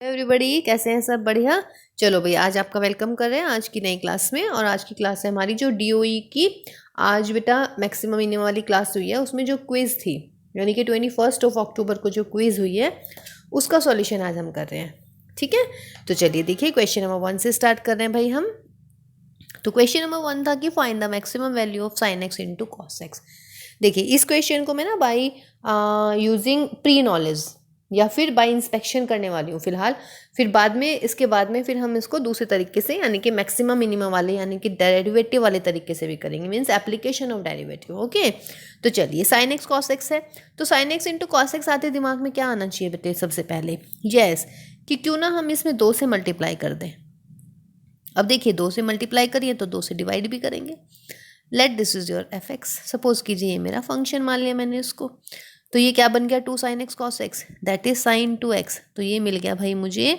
Everybody, कैसे हैं सब? बढ़िया। चलो भाई, आज आपका वेलकम कर रहे हैं आज की नई क्लास में। और आज की क्लास है हमारी जो डीओई की। आज बेटा मैक्सिमम मिनिमम वाली क्लास हुई है, उसमें जो क्विज़ थी यानी कि 21 अक्टूबर को जो क्विज़ हुई है उसका सॉल्यूशन आज हम कर रहे हैं। ठीक है, तो चलिए देखिए क्वेश्चन नंबर 1 से स्टार्ट कर रहे हैं भाई हम। तो क्वेश्चन नंबर 1 था कि find the maximum value of sine x into cos x. देखिए इस क्वेश्चन को मैं ना बाई यूजिंग प्री नॉलेज या फिर बाय इंस्पेक्शन करने वाली हूँ फिलहाल। फिर बाद में इसके बाद में फिर हम इसको दूसरे तरीके से यानी कि मैक्सिमम मिनिमम वाले यानी कि डेरिवेटिव वाले तरीके से भी करेंगे, means application of derivative. Okay, तो चलिए साइन एक्स कॉस एक्स है, तो sine x into cos x आते दिमाग में क्या आना चाहिए बेटे? सबसे पहले यस कि क्यों ना हम इसमें 2 से मल्टीप्लाई कर दें। अब देखिए 2 से मल्टीप्लाई करिए तो 2 से डिवाइड भी करेंगे। Let this is your F x, suppose कीजिए ये मेरा फंक्शन मान लिया मैंने इसको, तो ये क्या बन गया 2 sine x cos x, that is sine 2x। तो ये मिल गया भाई मुझे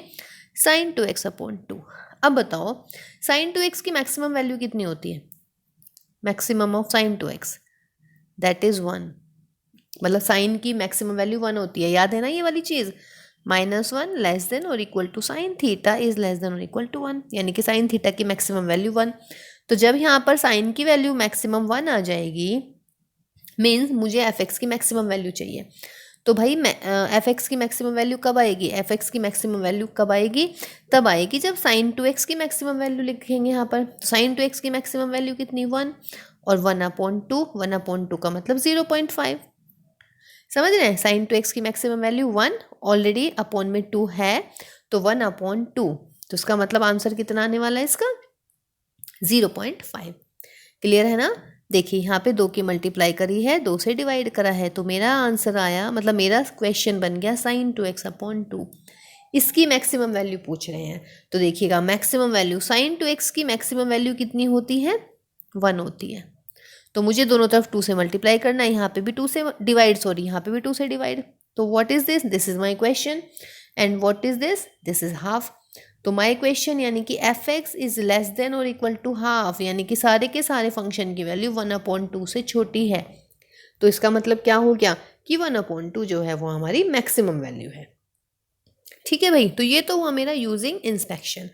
साइन 2x अपॉन 2। अब बताओ साइन 2x की मैक्सिमम वैल्यू कितनी होती है? Maximum of sine 2x that is 1, मतलब साइन की मैक्सिमम वैल्यू 1 होती है, याद है ना ये वाली चीज़। -1 लेस देन और equal to sine theta is less than और इक्वल टू 1, यानी कि साइन थीटा की मैक्सिमम वैल्यू 1। तो जब यहाँ पर साइन की वैल्यू मैक्सिमम 1 आ जाएगी मीन्स मुझे एफ एक्स की मैक्सिमम वैल्यू चाहिए। तो भाई एफ एक्स की मैक्सिमम वैल्यू कब आएगी? एफ एक्स की मैक्सिमम वैल्यू कब आएगी? तब आएगी जब साइन 2x की मैक्सिमम वैल्यू लिखेंगे यहाँ पर। तो साइन 2x की मैक्सिमम वैल्यू कितनी? 1, और 1/2, 1/2 का मतलब 0.5। समझ रहे हैं? साइन 2x की मैक्सिमम वैल्यू 1, ऑलरेडी अपॉन में 2 है तो 1/2, तो इसका मतलब आंसर कितना आने वाला है इसका? 0.5। क्लियर है ना? देखिए यहाँ पे 2 की मल्टीप्लाई करी है, 2 से डिवाइड करा है, तो मेरा आंसर आया, मतलब मेरा क्वेश्चन बन गया साइन 2x अपॉन 2। इसकी मैक्सिमम वैल्यू पूछ रहे हैं, तो देखिएगा मैक्सिमम वैल्यू साइन 2x की मैक्सिमम वैल्यू कितनी होती है? 1 होती है। तो मुझे दोनों तरफ 2 से मल्टीप्लाई करना है, यहाँ पे भी 2 से डिवाइड, सॉरी यहाँ पे भी 2 से डिवाइड। तो what is this? This is my question. And what is this? This is half. तो माई क्वेश्चन यानी कि F x is less than और इक्वल टू हाफ, यानी कि सारे के सारे फंक्शन की वैल्यू 1/2 से छोटी है। तो इसका मतलब क्या हो गया कि 1/2 जो है वो हमारी मैक्सिमम वैल्यू है। ठीक है भाई, तो ये तो हुआ मेरा यूजिंग इंस्पेक्शन।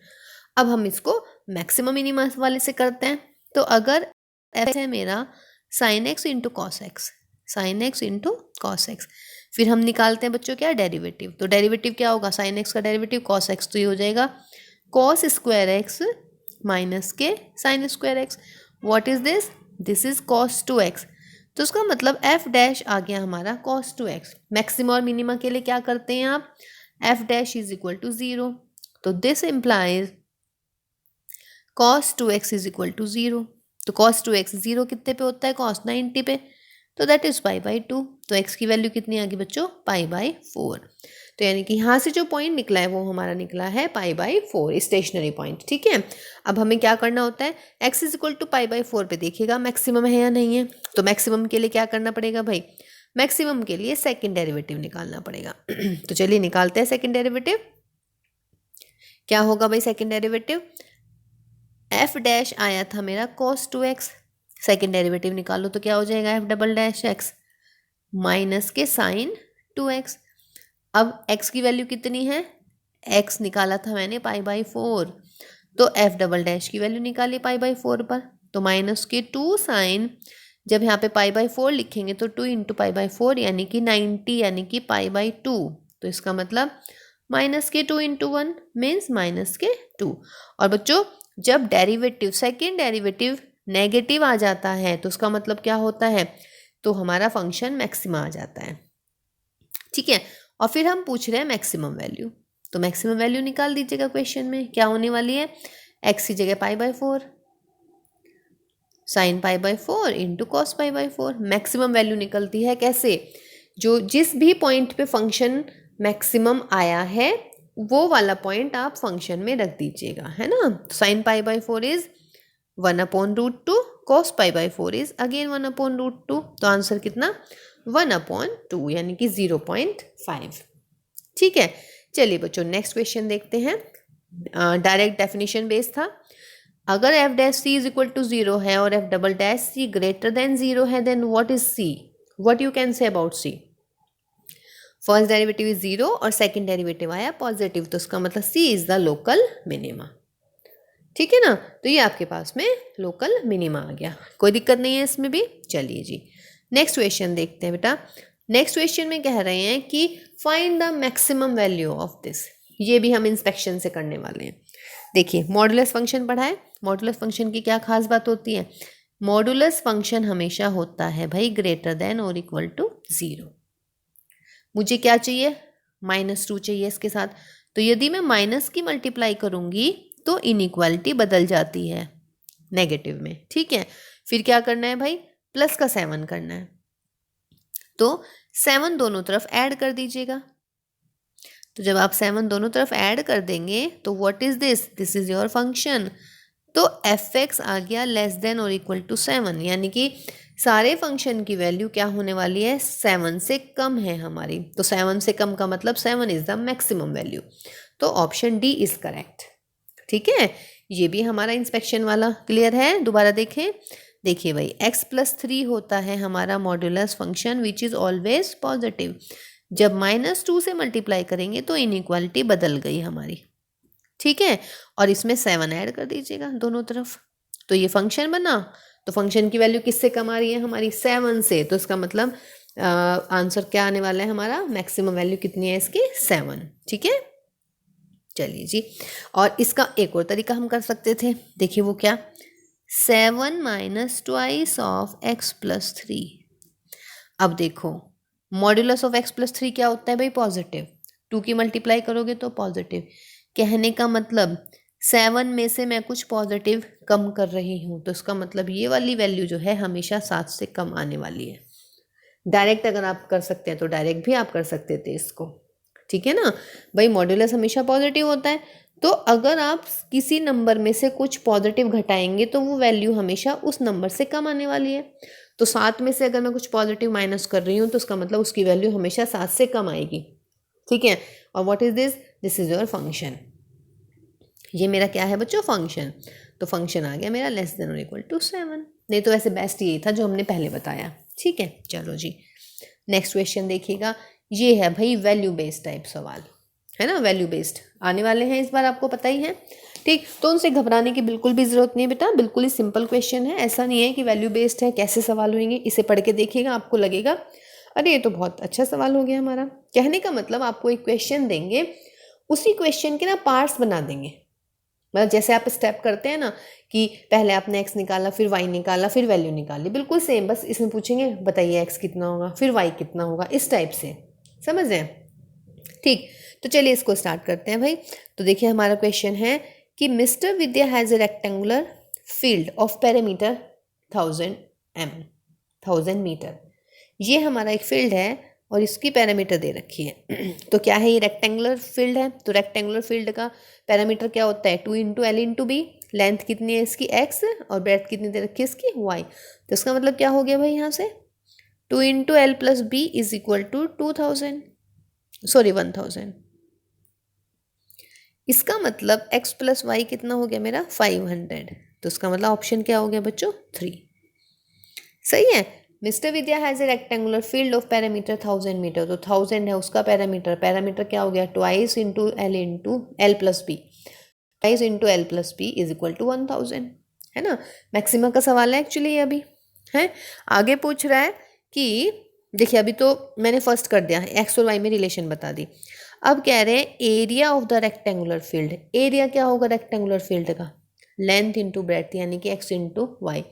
अब हम इसको मैक्सिमम मिनिमम वाले से करते हैं। तो अगर एफ है मेरा sine x into cos x, sine x into cos x, फिर हम निकालते हैं बच्चों क्या? डेरिवेटिव। तो डेरिवेटिव क्या होगा? साइन एक्स का डेरिवेटिव कॉस एक्स, तो ये हो जाएगा कॉस स्क्वायर एक्स माइनस के sine square x. What is this? This is cos 2x। तो उसका मतलब एफ डैश आ गया हमारा कॉस 2x। मैक्सिमम और मिनिमम के लिए क्या करते हैं आप? F dash is equal to 0। तो this implies cos 2x is equal to 0। तो कॉस 2x 0 कितने पे होता है? कॉस 90 पे। तो दैट इज π/2। तो x की वैल्यू कितनी आ गई बच्चों? π/4। तो यानी कि यहाँ से जो पॉइंट निकला है वो हमारा निकला है π/4, स्टेशनरी पॉइंट। ठीक है, अब हमें क्या करना होता है? x इज इक्वल टू π/4 पे देखिएगा मैक्सिमम है या नहीं है। तो मैक्सिमम के लिए क्या करना पड़ेगा भाई? मैक्सिमम के लिए सेकेंड डेरिवेटिव निकालना पड़ेगा। तो चलिए निकालते हैं सेकेंड डेरिवेटिव। क्या होगा भाई सेकेंड डेरिवेटिव? एफ डैश आया था मेरा cos 2x, सेकेंड डेरिवेटिव निकालो तो क्या हो जाएगा? F double dash x minus के साइन 2x। अब x की वैल्यू कितनी है? x निकाला था मैंने π/4, तो एफ डबल डैश की वैल्यू निकाली π/4 पर, तो माइनस के 2 साइन, जब यहाँ पे π/4 लिखेंगे तो 2 इंटू π/4 यानी कि 90 यानी कि π/2। तो इसका मतलब माइनस के 2 इंटू 1 मीन्स माइनस के 2। और बच्चों जब डेरिवेटिव सेकेंड डेरिवेटिव नेगेटिव आ जाता है तो उसका मतलब क्या होता है? तो हमारा फंक्शन मैक्सिमा आ जाता है। ठीक है, और फिर हम पूछ रहे हैं मैक्सिमम वैल्यू, तो मैक्सिमम वैल्यू निकाल दीजिएगा क्वेश्चन में। क्या होने वाली है? x की जगह π/4 sine π/4 into cos π/4। Maximum value निकलती है कैसे? जो जिस भी पॉइंट पे फंक्शन मैक्सिमम आया है वो वाला पॉइंट आप फंक्शन में रख दीजिएगा, है ना। Sine π/4 is 1/√2, cos π/4 is again 1/√2। तो आंसर कितना? 1/2 यानी कि 0.5। ठीक है, चलिए बच्चों नेक्स्ट क्वेश्चन देखते हैं। डायरेक्ट डेफिनेशन बेस था। अगर F dash C is equal to 0 है और F double dash C greater than 0 है, then what is C? What you can say about C? First derivative is 0 और सेकंड डेरिवेटिव आया positive, तो उसका मतलब C is the local minima. ठीक है ना, तो ये आपके पास में लोकल मिनिमा आ गया, कोई दिक्कत नहीं है इसमें भी। चलिए जी नेक्स्ट क्वेश्चन देखते हैं बेटा। नेक्स्ट क्वेश्चन में कह रहे हैं कि find the maximum value of this, ये भी हम इंस्पेक्शन से करने वाले हैं। देखिए मॉडुलस फंक्शन पढ़ा है, मॉडुलस फंक्शन की क्या खास बात होती है, मॉडुलस फंक्शन हमेशा होता है भाई ग्रेटर देन और इक्वल टू 0। मुझे क्या चाहिए, -2 चाहिए इसके साथ, तो यदि मैं माइनस की मल्टीप्लाई करूंगी तो इनइक्वालिटी बदल जाती है नेगेटिव में। ठीक है, फिर क्या करना है भाई, प्लस का 7 करना है, तो 7 दोनों तरफ ऐड कर दीजिएगा। तो जब आप 7 दोनों तरफ ऐड कर देंगे तो what is this, this is your function. तो f(x) आ गया लेस देन और इक्वल टू 7, यानी कि सारे फंक्शन की वैल्यू क्या होने वाली है, 7 से कम है हमारी। तो 7 से कम का मतलब 7 इज द मैक्सिमम वैल्यू, तो ऑप्शन डी इज करेक्ट। ठीक है, ये भी हमारा इंस्पेक्शन वाला क्लियर है। दोबारा देखें, देखिए भाई x+3 होता है हमारा modulus function which is always positive. जब -2 से मल्टीप्लाई करेंगे तो इनइक्वालिटी बदल गई हमारी। ठीक है, और इसमें 7 ऐड कर दीजिएगा दोनों तरफ, तो ये फंक्शन बना। तो फंक्शन की वैल्यू किससे कम आ रही है हमारी, 7 से, तो इसका मतलब आंसर क्या आने वाला है हमारा, मैक्सिमम वैल्यू कितनी है इसकी, 7। ठीक है, चलिए जी, और इसका एक और तरीका हम कर सकते थे, देखिए वो क्या, 7 माइनस ट्वाइस ऑफ x+3। अब देखो मॉड्यूलस ऑफ x+3 क्या होता है भाई, पॉजिटिव, 2 की मल्टीप्लाई करोगे तो पॉजिटिव। कहने का मतलब 7 में से मैं कुछ पॉजिटिव कम कर रही हूँ, तो इसका मतलब ये वाली वैल्यू जो है हमेशा 7 से कम आने वाली है। डायरेक्ट अगर आप कर सकते हैं तो डायरेक्ट भी आप कर सकते थे इसको। ठीक है ना भाई, मॉड्यूलस हमेशा पॉजिटिव होता है, तो अगर आप किसी नंबर में से कुछ पॉजिटिव घटाएंगे तो वो वैल्यू हमेशा उस नंबर से कम आने वाली है। तो 7 में से अगर मैं कुछ पॉजिटिव माइनस कर रही हूँ तो उसका मतलब उसकी वैल्यू हमेशा 7 से कम आएगी। ठीक है, और what is this, this is your function. ये मेरा क्या है बच्चों, फंक्शन। तो फंक्शन आ गया मेरा लेस देन और इक्वल टू 7। नहीं तो वैसे बेस्ट यही था जो हमने पहले बताया। ठीक है, चलो जी नेक्स्ट क्वेश्चन देखिएगा। ये है भाई वैल्यू बेस्ड टाइप सवाल, है ना, वैल्यू बेस्ड आने वाले हैं इस बार, आपको पता ही है। ठीक, तो उनसे घबराने की बिल्कुल भी ज़रूरत नहीं है बेटा, बिल्कुल ही सिंपल क्वेश्चन है। ऐसा नहीं है कि वैल्यू बेस्ड है कैसे सवाल होंगे, इसे पढ़ के देखिएगा, आपको लगेगा अरे ये तो बहुत अच्छा सवाल हो गया हमारा। कहने का मतलब आपको एक क्वेश्चन देंगे, उसी क्वेश्चन के ना पार्ट्स बना देंगे। मतलब जैसे आप स्टेप करते हैं ना कि पहले आपने एक्स निकाला, फिर वाई निकाला, फिर वैल्यू निकाली, बिल्कुल सेम, बस इसमें पूछेंगे बताइए एक्स कितना होगा, फिर वाई कितना होगा, इस टाइप से, समझ रहे हैं। ठीक, तो चलिए इसको स्टार्ट करते हैं भाई। तो देखिए हमारा क्वेश्चन है कि mister Vidya has a rectangular field of perimeter 1000 metre. ये हमारा एक फील्ड है और इसकी पैरामीटर दे रखी है। तो क्या है, ये रेक्टेंगुलर फील्ड है, तो रेक्टेंगुलर फील्ड का पैरामीटर क्या होता है, 2 × L × B। लेंथ कितनी है इसकी x और ब्रेड्थ कितनी दे रखी है इसकी y। तो इसका मतलब क्या हो गया भाई, यहाँ से 2 × L + B is equal to 1000। इसका मतलब x + y कितना हो गया मेरा 500। तो इसका मतलब ऑप्शन क्या हो गया बच्चों, 3। सही है। Mister Vidya has a rectangular field of parameter 1000 metre. तो 1000 है उसका पैरामीटर, पैरामीटर क्या हो गया, 2 × L + B, 2 × L + B is equal to 1000, है ना। मैक्सिमा का सवाल है एक्चुअली ये अभी है। आगे पूछ रहा है कि देखिए अभी तो मैंने फर्स्ट कर दिया, एक्स और वाई में रिलेशन बता दी। अब कह रहे हैं area of the rectangular field. Area क्या होगा रेक्टेंगुलर फील्ड का, लेंथ इंटू ब्रेड्थ, यानी कि एक्स इंटू वाई।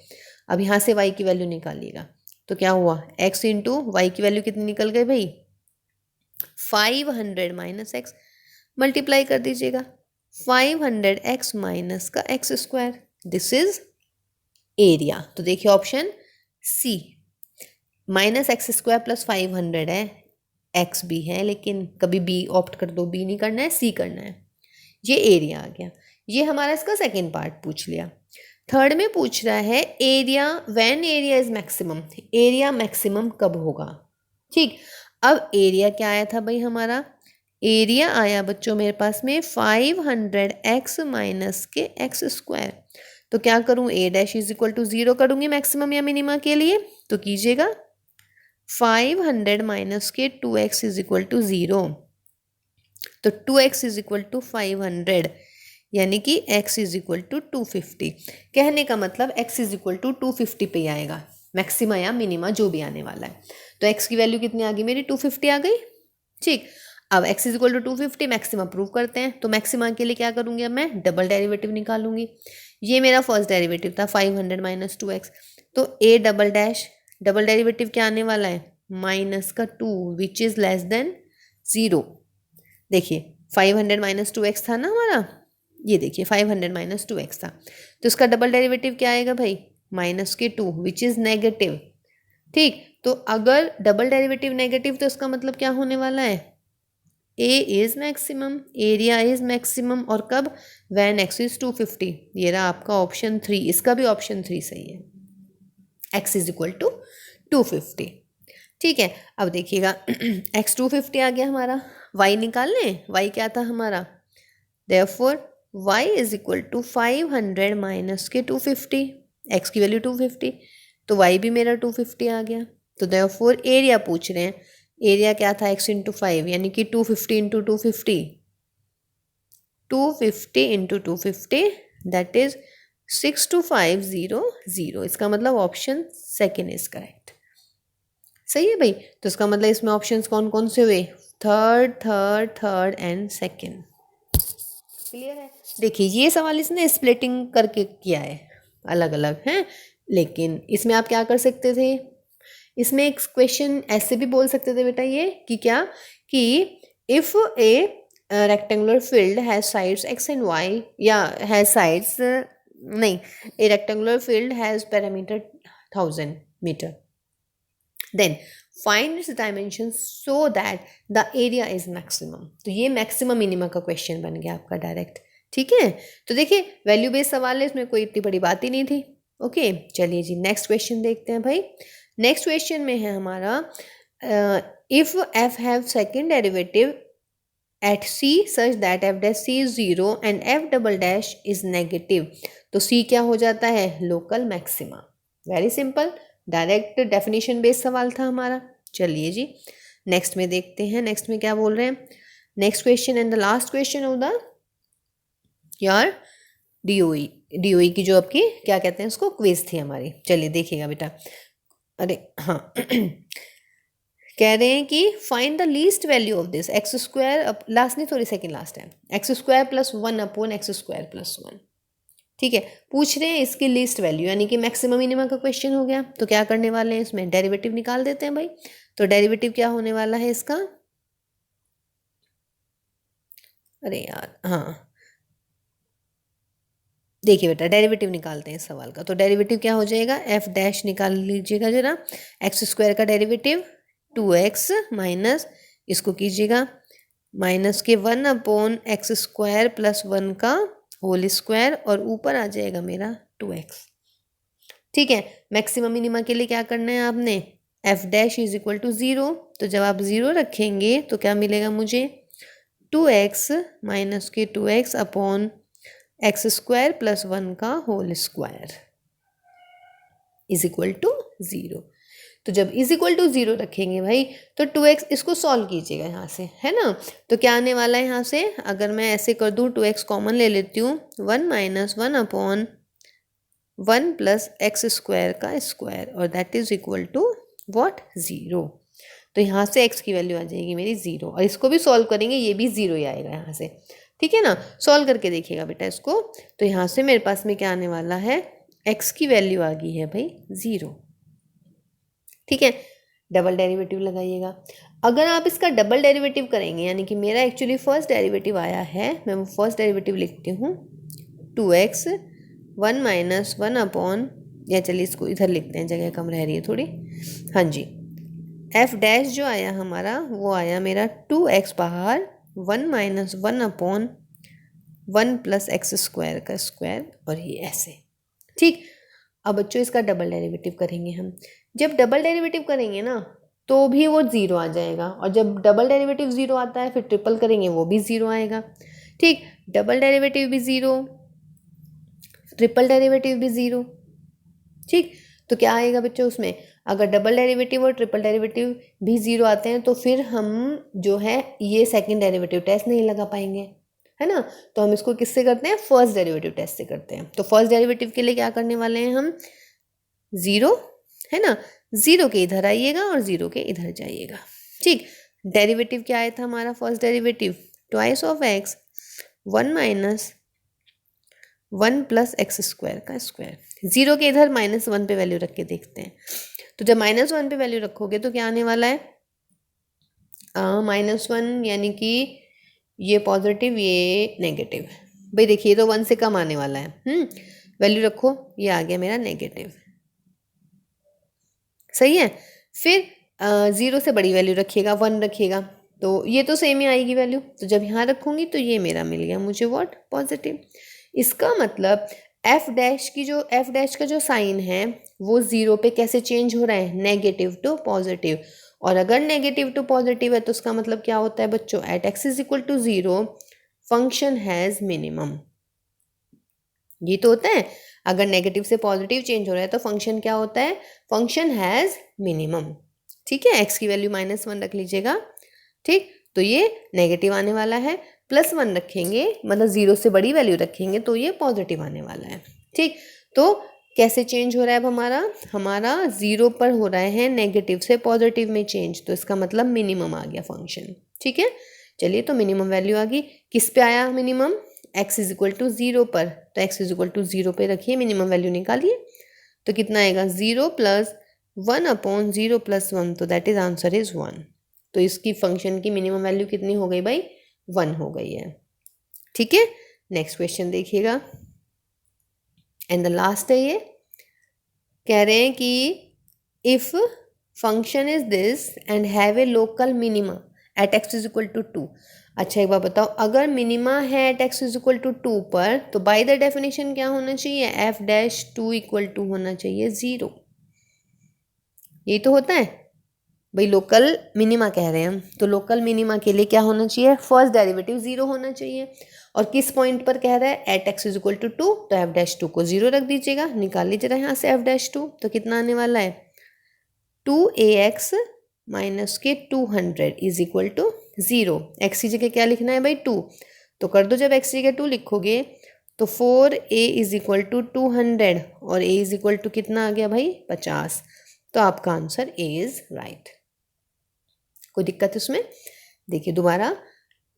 अब यहाँ से वाई की वैल्यू निकालिएगा, तो क्या हुआ, एक्स इंटू वाई की वैल्यू कितनी निकल गई भाई, 500 माइनस एक्स। मल्टीप्लाई कर दीजिएगा, 500x माइनस का x², दिस इज एरिया। तो देखिए ऑप्शन सी, -x² + 500 है, x भी है, लेकिन कभी b ऑप्ट कर दो, b नहीं करना है, c करना है। ये एरिया आ गया। ये हमारा इसका सेकेंड पार्ट पूछ लिया। थर्ड में पूछ रहा है area when area is maximum. Area maximum कब होगा। ठीक, अब एरिया क्या आया था भाई हमारा, एरिया आया बच्चों मेरे पास में 500x माइनस के x²। तो क्या करूं, a' = 0 करूंगी मैक्सिमम या मिनिमा के लिए, तो कीजिएगा 500 माइनस के 2x इज इक्वल टू 0, तो 2x इज इक्वल टू 500, यानी कि x इज इक्वल टू 250। कहने का मतलब x इज इक्वल टू 250 पे ही आएगा, मैक्सिमा या मिनिमा जो भी आने वाला है। तो x की वैल्यू कितनी आ गई मेरी, 250 आ गई। ठीक, अब x is equal to 250, maxima prove करते हैं। तो मैक्सिमा के लिए क्या करूँगी, अब मैं डबल डेरिवेटिव निकालूंगी। ये मेरा फर्स्ट डेरिवेटिव था 500 माइनस 2x, तो a double dash, double derivative क्या आने वाला है, माइनस का 2 विच इज़ लेस देन 0। देखिए 500 माइनस 2x था ना हमारा, ये देखिए 500 माइनस 2x था, तो इसका डबल डेरिवेटिव क्या आएगा भाई, माइनस के 2 विच इज़ नेगेटिव। ठीक, तो अगर डबल डेरिवेटिव नेगेटिव तो इसका मतलब क्या होने वाला है, A is maximum, area is maximum, और कब, वैन एक्स इज 250। ये रहा आपका ऑप्शन 3, इसका भी ऑप्शन 3 सही है, एक्स इज इक्वल टू 250। ठीक है, अब देखिएगा एक्स 250 आ गया हमारा, वाई निकाल लें, वाई क्या था हमारा, therefore y is equal to 500 minus के 250, x की वैल्यू 250, तो y भी मेरा 250 आ गया। तो देयरफॉर एरिया पूछ रहे हैं, एरिया क्या था, x इंटू 5, यानी कि 250 इंटू 250, 250 इंटू 250 दैट इज 62500। इसका मतलब ऑप्शन सेकेंड इज करेक्ट। सही है भाई, तो इसका मतलब इसमें ऑप्शंस कौन कौन से हुए, third third third and second. Clear है। देखिए ये सवाल इसने स्प्लिटिंग करके किया है, अलग अलग हैं, लेकिन इसमें आप क्या कर सकते थे, इसमें एक क्वेश्चन ऐसे भी बोल सकते थे बेटा ये कि क्या, कि if a rectangular field has sides x and y, या हैज साइड्स नहीं, a rectangular field has parameter 1000 metre, then find its dimension so that the area is maximum. तो ये मैक्सिमम मिनिमम का क्वेश्चन बन गया आपका डायरेक्ट। ठीक है, तो देखिए वैल्यू बेस्ड सवाल है, इसमें कोई इतनी बड़ी बात ही नहीं थी। ओके, चलिए जी नेक्स्ट क्वेश्चन देखते हैं भाई। नेक्स्ट क्वेश्चन में है हमारा, if F have second derivative at C such that F dash C is 0 and F double dash is negative, तो सी क्या हो जाता है, local maxima. Very simple, direct definition based सवाल था हमारा। चलिए जी नेक्स्ट में देखते हैं, नेक्स्ट में क्या बोल रहे हैं। Next question and the last question of the यार डीओई की जो आपकी क्या कहते हैं उसको, क्विज थी हमारी। चलिए देखिएगा बेटा, अरे हाँ कह रहे हैं कि find the least value of this x square, last नहीं सॉरी सेकेंड लास्ट है, x square plus 1 upon x square plus 1। ठीक है, पूछ रहे हैं इसकी लीस्ट वैल्यू, यानी कि मैक्सिमम मिनिमम का क्वेश्चन हो गया। तो क्या करने वाले हैं, इसमें डेरिवेटिव निकाल देते हैं भाई। तो डेरिवेटिव क्या होने वाला है इसका, अरे यार हाँ देखिए बेटा डेरिवेटिव निकालते हैं इस सवाल का। तो डेरिवेटिव क्या हो जाएगा, एफ डैश निकाल लीजिएगा जरा, एक्स स्क्वायर का डेरिवेटिव 2x माइनस, इसको कीजिएगा माइनस के 1 अपॉन एक्स स्क्वायर प्लस 1 का होल स्क्वायर, और ऊपर आ जाएगा मेरा 2x। ठीक है, मैक्सिमम मिनिमा के लिए क्या करना है आपने, F dash is equal to 0, तो जब आप 0 रखेंगे तो क्या मिलेगा मुझे, 2x माइनस के 2x upon x square plus 1 का whole square is equal to 0। तो जब इज इक्वल टू 0 रखेंगे भाई, तो 2x, इसको सॉल्व कीजिएगा यहाँ से, है ना। तो क्या आने वाला है यहाँ से, अगर मैं ऐसे कर दूँ 2x कॉमन ले लेती हूँ, 1 minus 1 upon 1 plus X square का स्क्वायर, और that is equal to what, 0। तो यहाँ से x की वैल्यू आ जाएगी मेरी 0, और इसको भी सॉल्व करेंगे, ये भी 0 ही आएगा यहाँ से। ठीक है ना, सॉल्व करके देखिएगा बेटा इसको। तो यहाँ से मेरे पास में क्या आने वाला है, x की वैल्यू आ गई है भाई 0। ठीक है, डबल डेरिवेटिव लगाइएगा। अगर आप इसका डबल डेरिवेटिव करेंगे, यानी कि मेरा एक्चुअली फर्स्ट डेरिवेटिव आया है, मैं वो फर्स्ट डेरिवेटिव लिखती हूँ 2x 1 माइनस 1 अपॉन, या चलिए इसको इधर लिखते हैं, जगह कम रह रही है थोड़ी। हाँ जी, एफ डैश जो आया हमारा वो आया मेरा 2x बाहर 1 minus 1 upon 1 plus X square का स्क्वायर, और ये ऐसे। ठीक, अब बच्चों इसका डबल डेरिवेटिव करेंगे हम। जब डबल डेरिवेटिव करेंगे ना तो भी वो 0 आ जाएगा, और जब डबल डेरिवेटिव 0 आता है फिर ट्रिपल करेंगे वो भी 0 आएगा। ठीक, डबल डेरिवेटिव भी 0, ट्रिपल डेरिवेटिव भी 0। ठीक, तो क्या आएगा बच्चों उसमें, अगर डबल डेरिवेटिव और ट्रिपल डेरिवेटिव भी 0 आते हैं तो फिर हम जो है ये सेकंड डेरिवेटिव टेस्ट नहीं लगा पाएंगे, है ना। तो हम इसको किससे करते हैं, फर्स्ट डेरिवेटिव टेस्ट से करते हैं। तो फर्स्ट डेरिवेटिव के लिए क्या करने वाले हैं हम, 0, है ना, 0 के इधर आइएगा और 0 के इधर जाइएगा। ठीक, डेरिवेटिव क्या आया था हमारा, first derivative twice of x 1 minus 1 plus X square का स्क्वायर। 0 के इधर -1 पे वैल्यू रख के देखते हैं। तो जब -1 पे वैल्यू रखोगे तो क्या आने वाला है, -1 यानी कि ये पॉजिटिव ये नेगेटिव। भाई देखिए तो 1 से कम आने वाला है। वैल्यू रखो, ये आ गया मेरा नेगेटिव, सही है। फिर 0 से बड़ी वैल्यू रखिएगा, 1 रखिएगा, तो ये तो सेम ही आएगी वैल्यू। तो जब यहाँ रखूँगी तो ये मेरा मिल गया मुझे व्हाट, पॉजिटिव। इसका मतलब एफ डैश का जो साइन है वो 0 पे कैसे चेंज हो रहा है, नेगेटिव टू पॉजिटिव। और अगर नेगेटिव टू पॉजिटिव है तो उसका मतलब क्या होता है बच्चों, at X is equal to 0 function has minimum. ये तो होता है, अगर नेगेटिव से पॉजिटिव चेंज हो रहा है तो फंक्शन क्या होता है, फंक्शन हैज़ मिनिमम। ठीक है, एक्स की वैल्यू -1 रख लीजिएगा। ठीक, तो ये नेगेटिव आने वाला है, +1 रखेंगे मतलब 0 से बड़ी वैल्यू रखेंगे तो ये पॉजिटिव आने वाला है। ठीक, तो कैसे चेंज हो रहा है अब हमारा 0 पर हो रहा है नेगेटिव से पॉजिटिव में चेंज, तो इसका मतलब मिनिमम आ गया फंक्शन। ठीक है, चलिए तो मिनिमम वैल्यू आ गई। किस पे आया minimum, x is equal to 0 पर। तो x इज इक्वल टू 0 पे रखिए, मिनिमम वैल्यू निकालिए, तो कितना आएगा 0 + 1 अपॉन 0 + 1, तो दैट इज आंसर इज 1। तो इसकी फंक्शन की मिनिमम वैल्यू कितनी हो गई भाई, 1 हो गई है। ठीक है, नेक्स्ट क्वेश्चन देखिएगा, एंड द लास्ट है ये, कह रहे हैं कि if function is this and have a local minima at X is equal to 2। अच्छा एक बार बताओ, अगर मिनिमा है at X is equal to 2 पर तो बाय द डेफिनेशन क्या होना चाहिए, f'(2) इक्वल टू होना चाहिए 0। यही तो होता है भाई, लोकल मिनिमा कह रहे हैं हम, तो लोकल मिनिमा के लिए क्या होना चाहिए, फर्स्ट डेरिवेटिव 0 होना चाहिए। और किस पॉइंट पर कह रहा है, at X is equal to 2, तो f'(2) को 0 रख दीजिएगा। निकाल लीजिएगा यहाँ से f'(2), तो कितना आने वाला है 2ax माइनस के 200 इज इक्वल टू 0। एक्स की जगह क्या लिखना है भाई 2, तो कर दो, जब एक्स की जगह 2 लिखोगे तो 4a इज इक्वल टू 200 और a इज इक्वल टू कितना आ गया भाई 50। तो आपका आंसर ए इज राइट। कोई दिक्कत उसमें, देखिए दोबारा,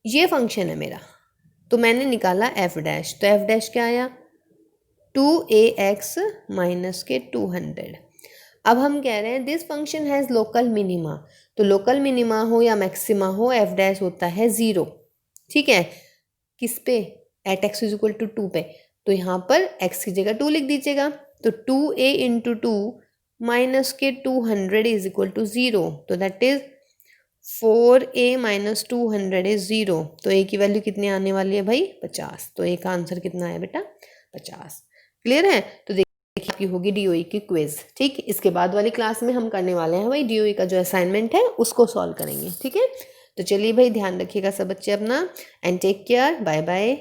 ये फंक्शन है मेरा, तो मैंने निकाला f', तो f' क्या आया 2ax माइनस के 200। अब हम कह रहे हैं this function has local minima, तो लोकल मिनिमा हो या मैक्सिमा हो f' होता है 0। ठीक है, किस पे, at X is equal to 2 पे, तो यहाँ पर x की जगह 2 लिख दीजिएगा, तो 2a इंटू 2 माइनस के 200 इज इक्वल टू 0, तो that is 4a minus 200 is 0। तो a की वैल्यू कितनी आने वाली है भाई 50। तो a का आंसर कितना है बेटा 50। क्लियर है, तो देखिए की होगी डीओई की क्विज। ठीक, इसके बाद वाली क्लास में हम करने वाले हैं भाई डीओई का जो असाइनमेंट है उसको सॉल्व करेंगे। ठीक है, तो चलिए भाई ध्यान रखिएगा सब बच्चे अपना, and take care, bye bye.